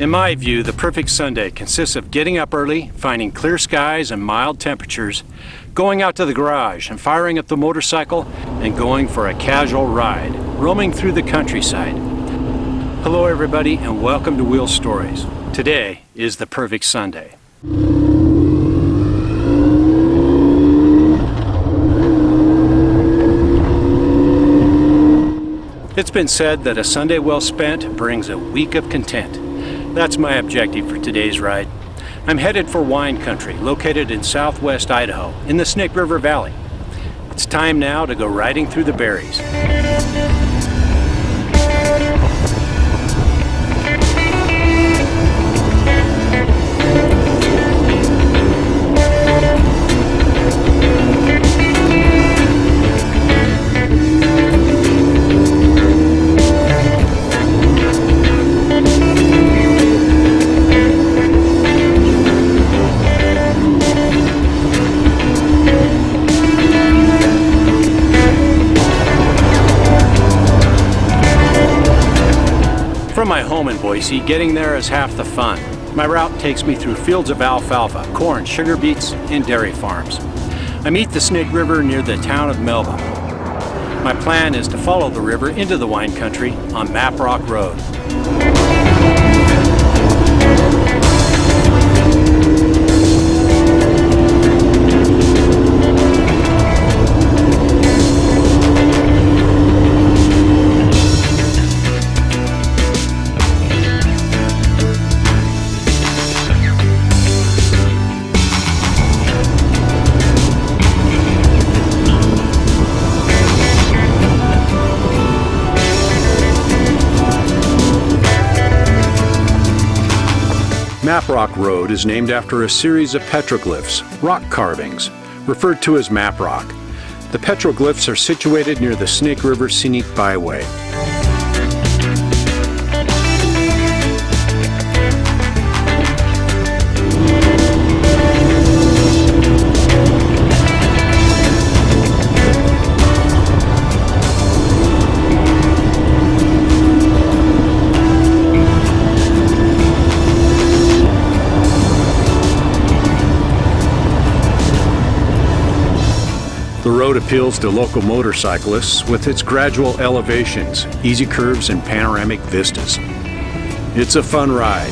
In my view, the perfect Sunday consists of getting up early, finding clear skies and mild temperatures, going out to the garage and firing up the motorcycle, and going for a casual ride, roaming through the countryside. Hello everybody and welcome to Wheel Stories. Today is the perfect Sunday. It's been said that a Sunday well spent brings a week of content. That's my objective for today's ride. I'm headed for wine country located in southwest Idaho in the Snake River Valley. It's time now to go riding through the berries. From my home in Boise, getting there is half the fun. My route takes me through fields of alfalfa, corn, sugar beets, and dairy farms. I meet the Snake River near the town of Melba. My plan is to follow the river into the wine country on Map Rock Road. Map Rock Road is named after a series of petroglyphs, rock carvings, referred to as Map Rock. The petroglyphs are situated near the Snake River Scenic Byway. The road appeals to local motorcyclists with its gradual elevations, easy curves, and panoramic vistas. It's a fun ride.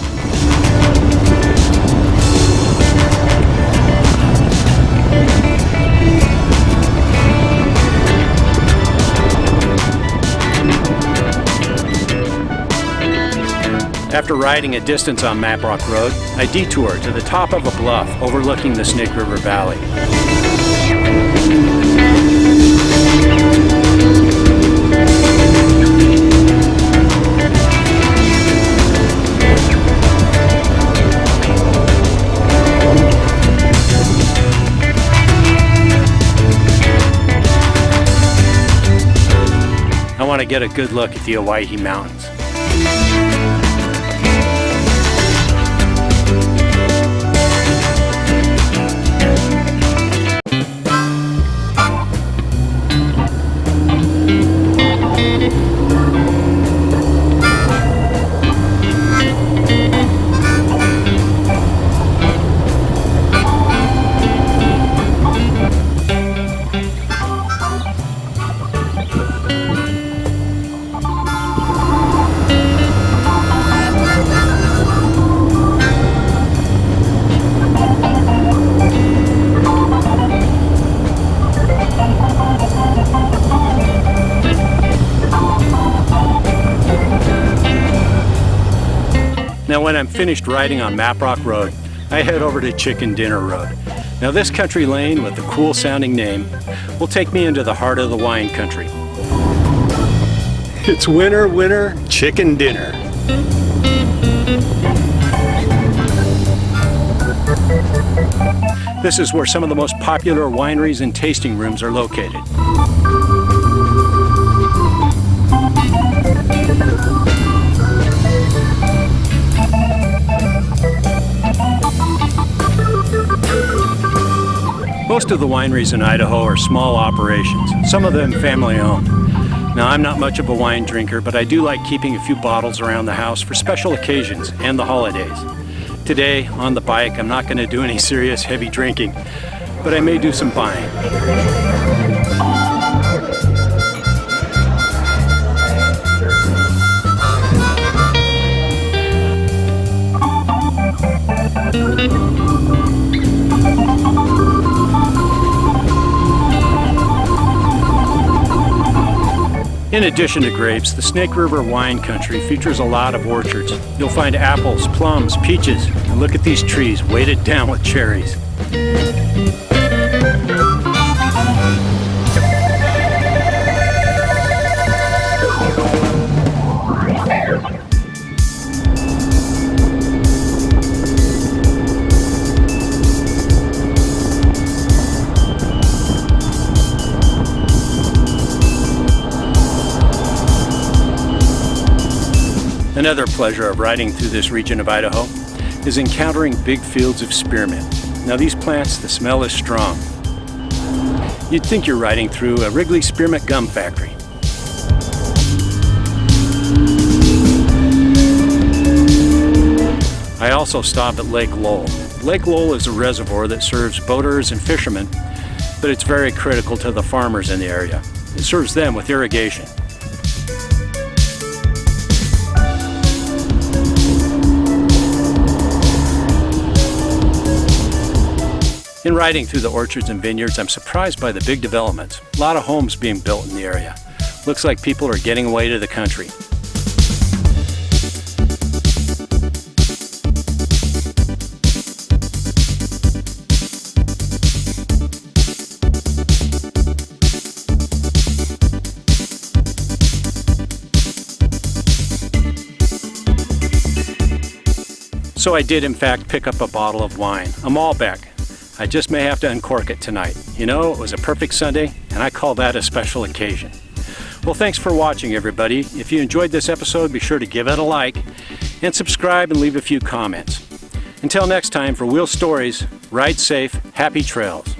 After riding a distance on Map Rock Road, I detour to the top of a bluff overlooking the Snake River Valley. I want to get a good look at the Owyhee Mountains. Now when I'm finished riding on Map Rock Road, I head over to Chicken Dinner Road. Now this country lane with the cool sounding name will take me into the heart of the wine country. It's winter, winter, chicken dinner. This is where some of the most popular wineries and tasting rooms are located. Most of the wineries in Idaho are small operations, some of them family-owned. Now, I'm not much of a wine drinker, but I do like keeping a few bottles around the house for special occasions and the holidays. Today, on the bike, I'm not going to do any serious heavy drinking, but I may do some buying. In addition to grapes, the Snake River wine country features a lot of orchards. You'll find apples, plums, peaches, and look at these trees weighted down with cherries. Another pleasure of riding through this region of Idaho is encountering big fields of spearmint. Now these plants, the smell is strong. You'd think you're riding through a Wrigley spearmint gum factory. I also stop at Lake Lowell. Lake Lowell is a reservoir that serves boaters and fishermen, but it's very critical to the farmers in the area. It serves them with irrigation. In riding through the orchards and vineyards, I'm surprised by the big developments. A lot of homes being built in the area. Looks like people are getting away to the country. So I did in fact pick up a bottle of wine, a Malbec. I just may have to uncork it tonight. You know, it was a perfect Sunday, and I call that a special occasion. Well, thanks for watching, everybody. If you enjoyed this episode, be sure to give it a like, and subscribe and leave a few comments. Until next time, for Wheel Stories, ride safe, happy trails.